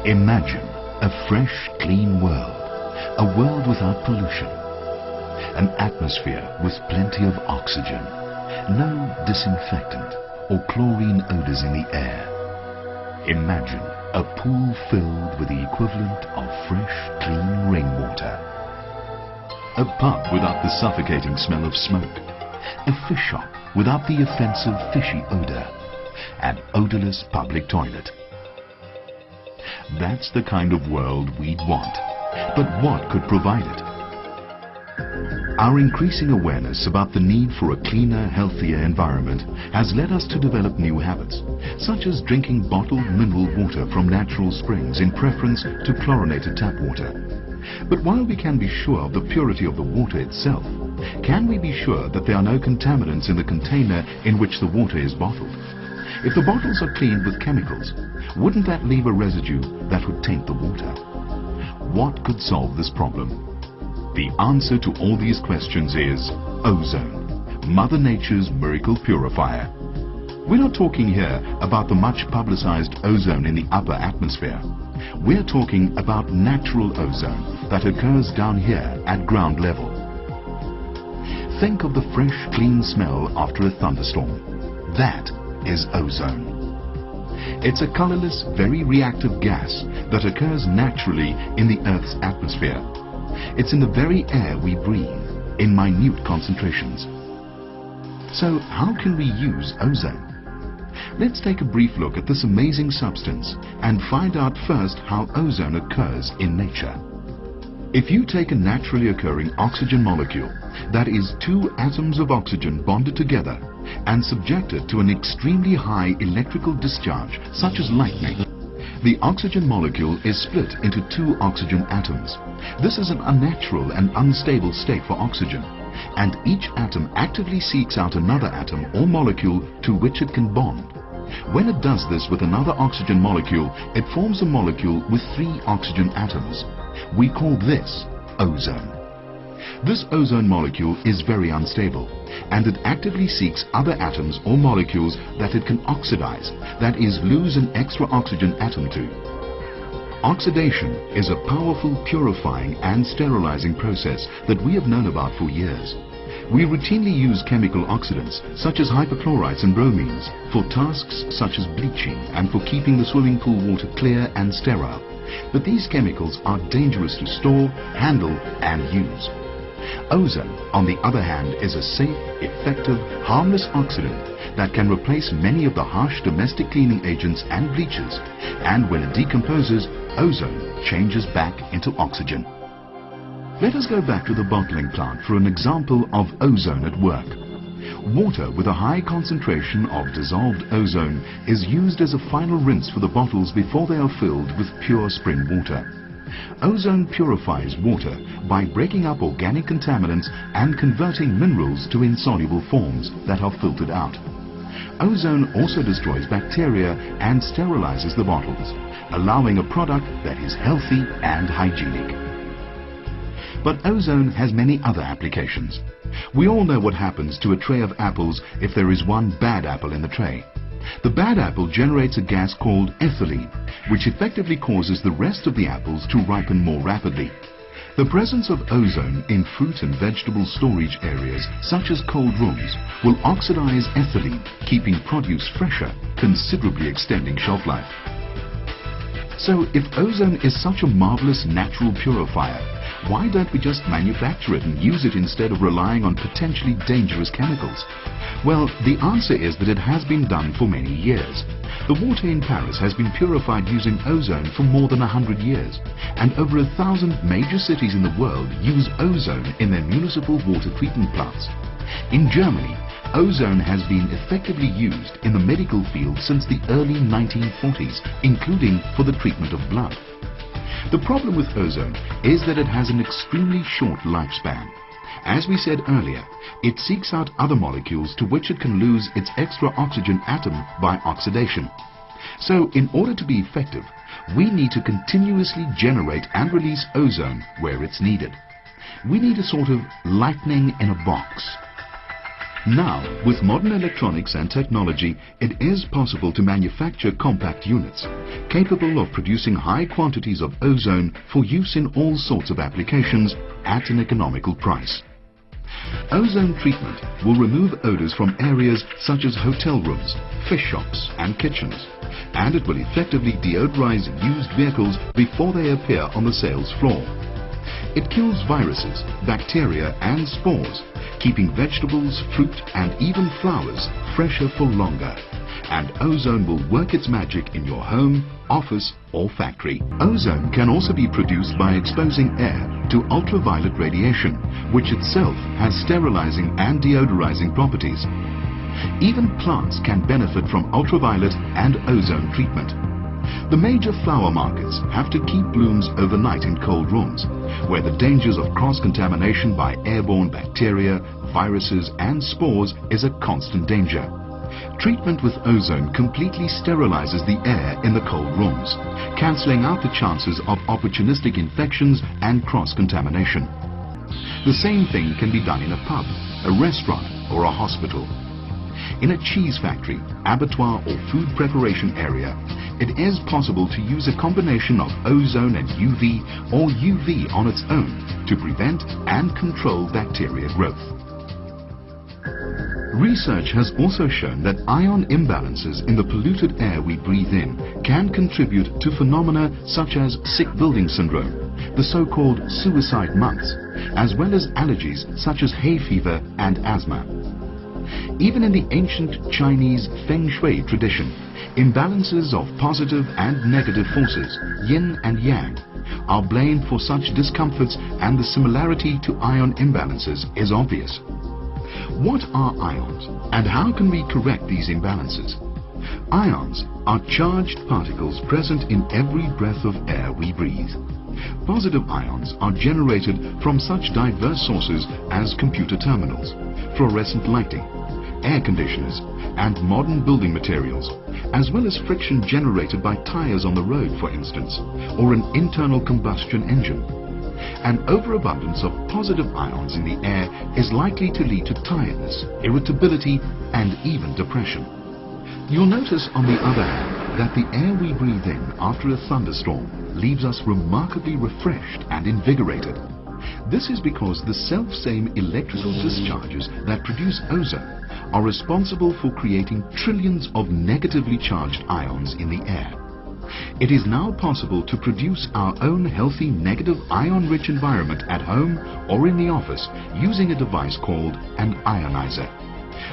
Imagine a fresh, clean world, a world without pollution, an atmosphere with plenty of oxygen, no disinfectant or chlorine odors in the air. Imagine a pool filled with the equivalent of fresh, clean rainwater, a pub without the suffocating smell of smoke, a fish shop without the offensive fishy odor, an odorless public toilet. That's the kind of world we'd want. But what could provide it? Our increasing awareness about the need for a cleaner, healthier environment has led us to develop new habits, such as drinking bottled mineral water from natural springs in preference to chlorinated tap water. But while we can be sure of the purity of the water itself, can we be sure that there are no contaminants in the container in which the water is bottled? If the bottles are cleaned with chemicals, wouldn't that leave a residue that would taint the water? What could solve this problem? The answer to all these questions is ozone, Mother Nature's miracle purifier. We're not talking here about the much publicized ozone in the upper atmosphere. We're talking about natural ozone that occurs down here at ground level. Think of the fresh, clean smell after a thunderstorm. That is ozone. It's a colorless, very reactive gas that occurs naturally in the Earth's atmosphere. It's in the very air we breathe, in minute concentrations. So how can we use ozone? Let's take a brief look at this amazing substance and find out first how ozone occurs in nature. If you take a naturally occurring oxygen molecule, that is two atoms of oxygen bonded together, and subject it to an extremely high electrical discharge, such as lightning, the oxygen molecule is split into two oxygen atoms. This is an unnatural and unstable state for oxygen, and each atom actively seeks out another atom or molecule to which it can bond. When it does this with another oxygen molecule, it forms a molecule with three oxygen atoms. We call this ozone. This ozone molecule is very unstable, and it actively seeks other atoms or molecules that it can oxidize, that is, lose an extra oxygen atom to. Oxidation is a powerful purifying and sterilizing process that we have known about for years. We routinely use chemical oxidants, such as hypochlorites and bromines, for tasks such as bleaching and for keeping the swimming pool water clear and sterile. But these chemicals are dangerous to store, handle, and use. Ozone, on the other hand, is a safe, effective, harmless oxidant that can replace many of the harsh domestic cleaning agents and bleaches, and when it decomposes, ozone changes back into oxygen. Let us go back to the bottling plant for an example of ozone at work. Water with a high concentration of dissolved ozone is used as a final rinse for the bottles before they are filled with pure spring water. Ozone purifies water by breaking up organic contaminants and converting minerals to insoluble forms that are filtered out. Ozone also destroys bacteria and sterilizes the bottles, allowing a product that is healthy and hygienic. But ozone has many other applications. We all know what happens to a tray of apples if there is one bad apple in the tray. The bad apple generates a gas called ethylene, which effectively causes the rest of the apples to ripen more rapidly. The presence of ozone in fruit and vegetable storage areas, such as cold rooms, will oxidize ethylene, keeping produce fresher, considerably extending shelf life. So, if ozone is such a marvelous natural purifier, why don't we just manufacture it and use it instead of relying on potentially dangerous chemicals? Well, the answer is that it has been done for many years. The water in Paris has been purified using ozone for more than 100 years, and over 1,000 major cities in the world use ozone in their municipal water treatment plants. In Germany, ozone has been effectively used in the medical field since the early 1940s, including for the treatment of blood. The problem with ozone is that it has an extremely short lifespan. As we said earlier, it seeks out other molecules to which it can lose its extra oxygen atom by oxidation. So, in order to be effective, we need to continuously generate and release ozone where it's needed. We need a sort of lightning in a box. Now, with modern electronics and technology, it is possible to manufacture compact units capable of producing high quantities of ozone for use in all sorts of applications at an economical price. Ozone treatment will remove odors from areas such as hotel rooms, fish shops and kitchens, and it will effectively deodorize used vehicles before they appear on the sales floor. It kills viruses, bacteria and spores, keeping vegetables, fruit and even flowers fresher for longer. And ozone will work its magic in your home, office or factory. Ozone can also be produced by exposing air to ultraviolet radiation, which itself has sterilizing and deodorizing properties. Even plants can benefit from ultraviolet and ozone treatment. The major flower markets have to keep blooms overnight in cold rooms, where the dangers of cross-contamination by airborne bacteria, viruses and spores is a constant danger. Treatment with ozone completely sterilizes the air in the cold rooms, cancelling out the chances of opportunistic infections and cross-contamination. The same thing can be done in a pub, a restaurant or a hospital. In a cheese factory, abattoir or food preparation area, it is possible to use a combination of ozone and UV or UV on its own to prevent and control bacteria growth. Research has also shown that ion imbalances in the polluted air we breathe in can contribute to phenomena such as sick building syndrome, the so-called suicide months, as well as allergies such as hay fever and asthma. Even in the ancient Chinese Feng Shui tradition, imbalances of positive and negative forces, yin and yang, are blamed for such discomforts, and the similarity to ion imbalances is obvious. What are ions and how can we correct these imbalances? Ions are charged particles present in every breath of air we breathe. Positive ions are generated from such diverse sources as computer terminals, fluorescent lighting, air conditioners and modern building materials, as well as friction generated by tires on the road, for instance, or an internal combustion engine. An overabundance of positive ions in the air is likely to lead to tiredness, irritability and even depression. You'll notice, on the other hand, that the air we breathe in after a thunderstorm leaves us remarkably refreshed and invigorated. This is because the self-same electrical discharges that produce ozone are responsible for creating trillions of negatively charged ions in the air. It is now possible to produce our own healthy negative ion-rich environment at home or in the office using a device called an ionizer.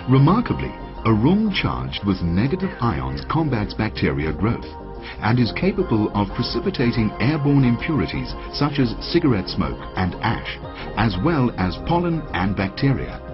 Remarkably, a room charged with negative ions combats bacteria growth and is capable of precipitating airborne impurities such as cigarette smoke and ash, as well as pollen and bacteria.